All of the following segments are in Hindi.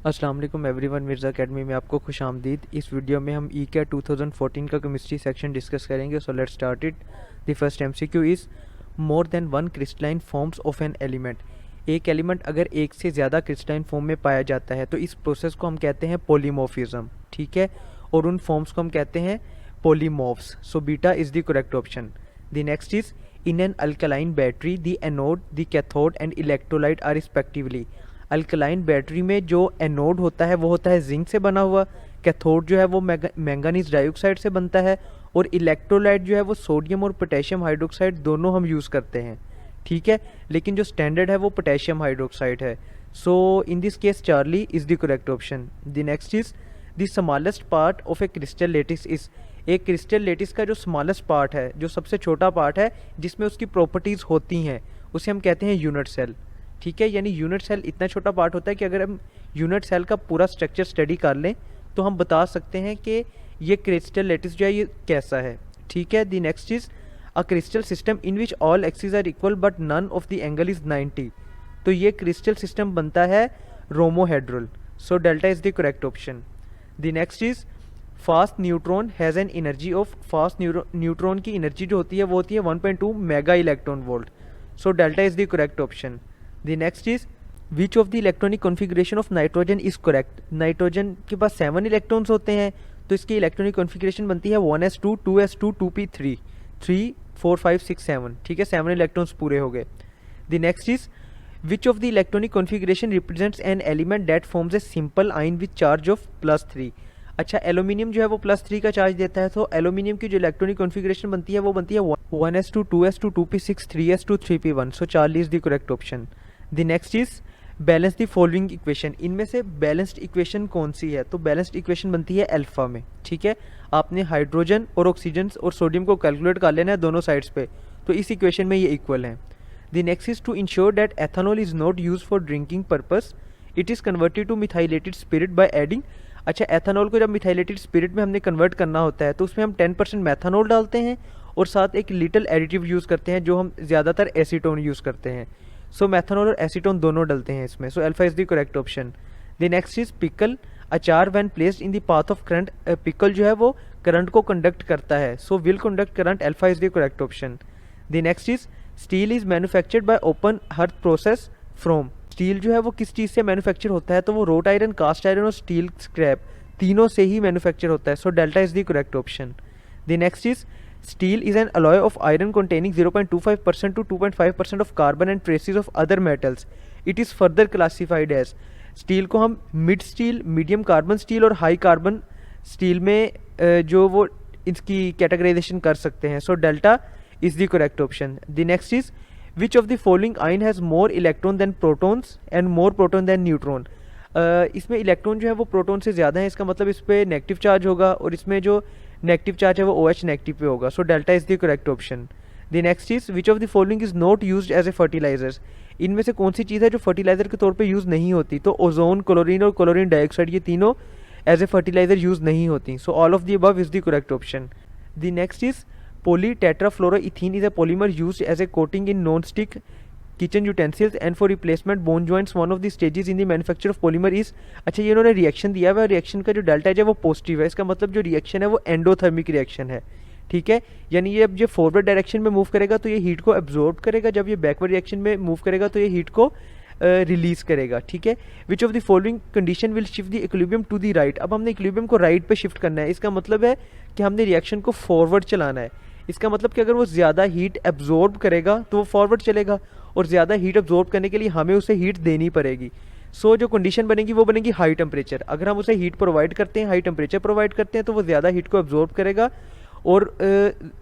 अस्सलाम वालेकुम एवरीवन, मिर्ज़ा अकेडमी में आपको खुशामदीद। इस वीडियो में हम ई क्या 2014 का केमिस्ट्री सेक्शन डिस्कस करेंगे। So let's start it. The first MCQ is more than one crystalline forms of an element. एक एलिमेंट अगर एक से ज़्यादा क्रिस्टलाइन फॉर्म में पाया जाता है तो इस प्रोसेस को हम कहते हैं पॉलीमॉर्फिज्म, ठीक है, और उन फॉर्म्स को हम कहते हैं polymorphs. So beta is the correct option. The next is in an alkaline battery the anode the cathode and electrolyte are respectively. Alkaline battery में जो एनोड होता है वो होता है जिंक से बना हुआ, कैथोड जो है वो मैंगनीज डाइऑक्साइड से बनता है, और इलेक्ट्रोलाइट जो है वो सोडियम और पोटेशियम हाइड्रोक्साइड दोनों हम यूज़ करते हैं, ठीक है, लेकिन जो स्टैंडर्ड है वो पोटेशियम हाइड्रोक्साइड है। So in this case Charlie is the correct option. The next is the smallest part of a crystal lattice is. एक क्रिस्टल लेटिस का जो स्मॉलेस्ट पार्ट है, जो सबसे छोटा पार्ट है जिसमें उसकी प्रॉपर्टीज़ होती हैं, उसे हम कहते हैं यूनिट सेल, ठीक है। यानी यूनिट सेल इतना छोटा पार्ट होता है कि अगर हम यूनिट सेल का पूरा स्ट्रक्चर स्टडी कर लें तो हम बता सकते हैं कि ये क्रिस्टल लेटिस जो है ये कैसा है, ठीक है। The next is a crystal system in which all axis are equal but none of the angle is 90। तो ये क्रिस्टल सिस्टम बनता है rhombohedral. So delta is the correct option. The next is fast neutron has an energy of, fast neutron की एनर्जी जो होती है वो होती है 1.2 mega electron volt. So delta is the correct option. The next is which of the electronic configuration of nitrogen is correct। Nitrogen के पास 7 इलेक्ट्रॉन्स होते हैं, तो इसकी इलेक्ट्रॉनिक कॉन्फ़िगरेशन बनती है 1s2 2s2 2p3 3 4 5 6 7, ठीक है, 7 इलेक्ट्रॉन्स पूरे हो गए। The next is which of the electronic configuration represents an element that forms a simple ion with charge of +3। अच्छा, एल्यूमिनियम जो है वो +3 का चार्ज देता है, तो एल्यूमिनियम की जो इलेक्ट्रॉनिक कॉन्फ़िगरेशन बनती है वो बनती है 1s2 2s2 2p6 3s2 3p1। So Charlie is the correct option. The next is balance the following equation. इनमें से बैलेंस्ड इक्वेशन कौन सी है? तो बैलेंस्ड इक्वेशन बनती है अल्फा में, ठीक है। आपने हाइड्रोजन और ऑक्सीजन और सोडियम को कैलकुलेट कर लेना है दोनों साइड्स पे, तो इस इक्वेशन में ये इक्वल हैं। The next is to ensure that ethanol is not use for drinking purpose, it is converted to methylated spirit by adding. अच्छा, एथेनॉल को जब मिथाइलेटेड स्पिरिट में हमने कन्वर्ट करना होता है तो उसमें हम 10% मैथनॉल डालते हैं और साथ एक लिटिल एडिटिव यूज़ करते हैं जो हम ज़्यादातर एसीटोन यूज़ करते हैं। सो मैथनॉल और एसीटोन दोनों डलते हैं इसमें। So alpha is the correct option. The next is pickle अचार when placed in the path of current. Pickle जो है वो करंट को कंडक्ट करता है, so will conduct current. Alpha is the correct option. The next is steel is manufactured by open hearth process from. Steel जो है वो किस चीज़ से मैन्युफैक्चर होता है? तो वो रोट आयरन, कास्ट आयरन और स्टील स्क्रैप तीनों से ही मैन्युफैक्चर होता है। सो delta is the correct option. The next is steel is an alloy of iron containing 0.25% to 2.5% of carbon and traces of other metals। it is further classified as। Steel को हम mild steel, medium carbon steel और हाई कार्बन स्टील में जो वो इसकी कैटेगराइजेशन कर सकते हैं। So delta is the correct option. The next is which of the following ion has more electron than protons and more proton than neutron. इसमें इलेक्ट्रॉन जो है वो प्रोटॉन से ज़्यादा है, इसका मतलब इस पर नेगेटिव चार्ज होगा, और इसमें जो नेगेटिव चार्ज है वो OH नेगेटिव पे होगा। So delta is the correct option. The next is which of the following is not used as a fertilizers. इनमें से कौन सी चीज़ है जो फर्टिलाइजर के तौर पे यूज़ नहीं होती? तो ओजोन, क्लोरीन और क्लोरीन डाइऑक्साइड ये तीनों एज ए फर्टिलाइजर यूज़ नहीं होती। So all of the above is the correct option. The next is poly tetrafluoroethylene is a polymer used as a coating in non stick kitchen utensils and for replacement bone joints. One of the stages in the manufacture of polymer is. अच्छा, ये इन्होंने रिएक्शन दिया हुआ है, रिएक्शन का जो डेल्टा है वो पॉजिटिव है, इसका मतलब जो रिएक्शन है वो एंडोथर्मिक रिएक्शन है, ठीक है। यानी ये अब जो फॉरवर्ड डायरेक्शन में मूव करेगा तो ये हीट को एब्जॉर्ब करेगा, जब ये बैकवर्ड रिएक्शन में मूव करेगा तो ये हीट को रिलीज करेगा, ठीक है। Which of the following condition will shift the equilibrium to the right. अब हमने इक्विलिब्रियम को राइट पे शिफ्ट करना है, इसका मतलब है कि हमने रिएक्शन को फॉरवर्ड चलाना है। इसका मतलब कि अगर वो ज़्यादा हीट एब्जॉर्ब करेगा तो वो फॉरवर्ड चलेगा, और ज़्यादा हीट एब्जॉर्ब करने के लिए हमें उसे हीट देनी पड़ेगी। सो जो कंडीशन बनेगी वो बनेगी हाई टेम्परेचर। अगर हम उसे हीट प्रोवाइड करते हैं, हाई टेम्परेचर प्रोवाइड करते हैं, तो वो ज़्यादा हीट को एब्जॉर्ब करेगा और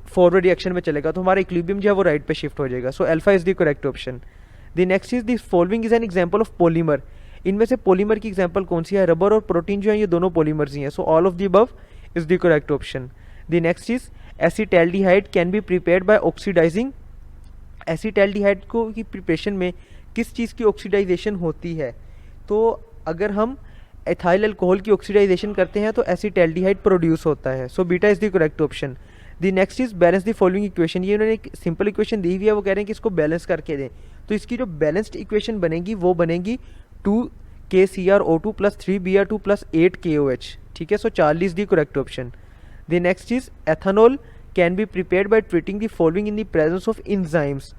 फॉरवर्ड रिएक्शन में चलेगा, तो हमारा इक्विलिब्रियम जो है वो राइट पे शिफ्ट हो जाएगा। सो alpha is the correct option. The next is this following is an example of polymer. इनमें से पॉलीमर की एग्जाम्पल कौन सी है? रबर और प्रोटीन जो है ये दोनों पॉलीमर्स ही हैं। So all of the above is the correct option. The next is acetaldehyde can be prepared by oxidising. Acetaldehyde को की प्रिपरेशन में किस चीज़ की ऑक्सीडाइजेशन होती है? तो अगर हम एथाइल अल्कोहल की ऑक्सीडाइजेशन करते हैं तो एसिटैल्डिहाइड प्रोड्यूस होता है। So beta is the correct option. The next is balance the following equation. ये उन्होंने एक सिंपल इक्वेशन दी हुई है, वो कह रहे हैं कि इसको बैलेंस करके दें, तो इसकी जो बैलेंस्ड इक्वेशन बनेगी वो बनेगी 2 KCrO2 plus 3Br2 plus 8 KOH, ठीक है. So Charlie is the correct option. The next is ethanol can be prepared by treating the following in the presence of enzymes.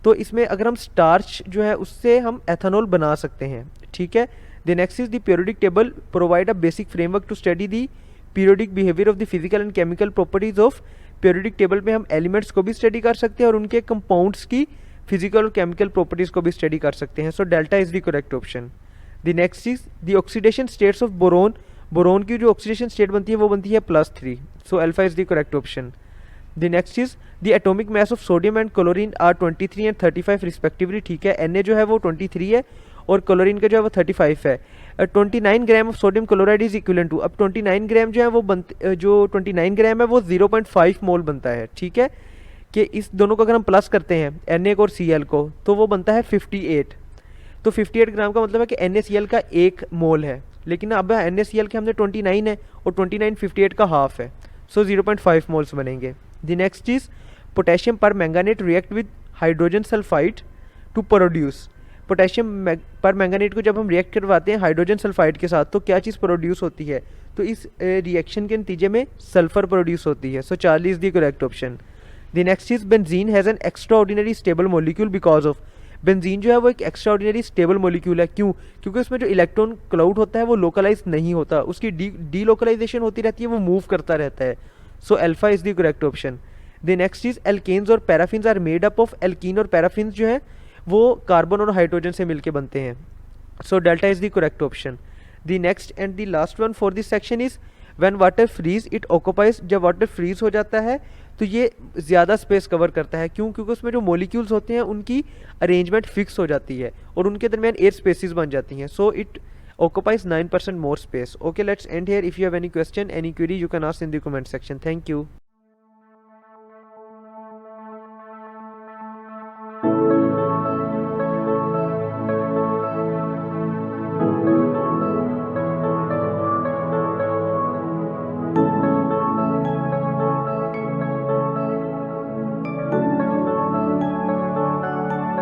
तो इसमें अगर हम स्टार्च जो है उससे हम एथेनॉल बना सकते हैं, ठीक है. The next is the periodic table provide a basic framework to study the periodic behaviour of the physical and chemical properties of. Periodic table में हम एलिमेंट्स को भी स्टडी कर सकते हैं और उनके कंपाउंड्स की फिजिकल और केमिकल प्रॉपर्टीज को भी स्टडी कर सकते हैं. So delta is the correct option. The next is the oxidation states of boron. Boron की जो ऑक्सीडेशन स्टेट बनती है वो बनती है +3. So alpha is the correct option. The next is the atomic mass of sodium and chlorine are 23 and 35 respectively, ठीक है. Na जो है वो 23 है और क्लोरीन का जो है वो 35 है. 29 gram of sodium chloride is equivalent to. अब 29 ग्राम जो है वो जो 29 ग्राम है वो 0.5 मोल बनता है, ठीक है. कि इस दोनों को अगर हम प्लस करते हैं Na को और Cl को तो वो बनता है 58. तो 58 ग्राम का मतलब है कि NaCl का 1 मोल है, लेकिन अब NaCl के हमने 29 है और 29 58 का हाफ है. सो 0.5 मोल्स बनेंगे. The next is potassium permanganate react with hydrogen sulphide to produce. Potassium permanganate को जब हम रिएक्ट करवाते हैं हाइड्रोजन सल्फाइड के साथ तो क्या चीज़ प्रोड्यूस होती है. तो इस रिएक्शन के नतीजे में सल्फर प्रोड्यूस होती है. So Charlie is the correct option. The next is benzene has an extraordinary stable molecule because of. Benzene जो है वो एक एक्स्ट्रा ऑर्डिनरी स्टेबल मोलिक्यूल है. क्यों? क्योंकि उसमें जो इलेक्ट्रॉन क्लाउड होता है वो लोकलाइज नहीं होता, उसकी डी लोकलाइजेशन होती रहती है, वो मूव करता रहता है. So alpha is the correct option. The next is alkenes और paraffins are made up of. Alkene और पैराफिन्स जो है वो कार्बन और हाइड्रोजन से मिलके बनते हैं. So delta is the correct option. The next and the last one for this section is when water freeze it occupies. जब वाटर फ्रीज हो जाता है तो ये ज़्यादा स्पेस कवर करता है. क्यों? क्योंकि उसमें जो मॉलिक्यूल्स होते हैं उनकी अरेंजमेंट फिक्स हो जाती है और उनके दरमियान एयर स्पेसिस बन जाती हैं. So it occupies 9% more space. Okay, let's end here. If you have any question, any query, you can ask in the comment section. Thank you.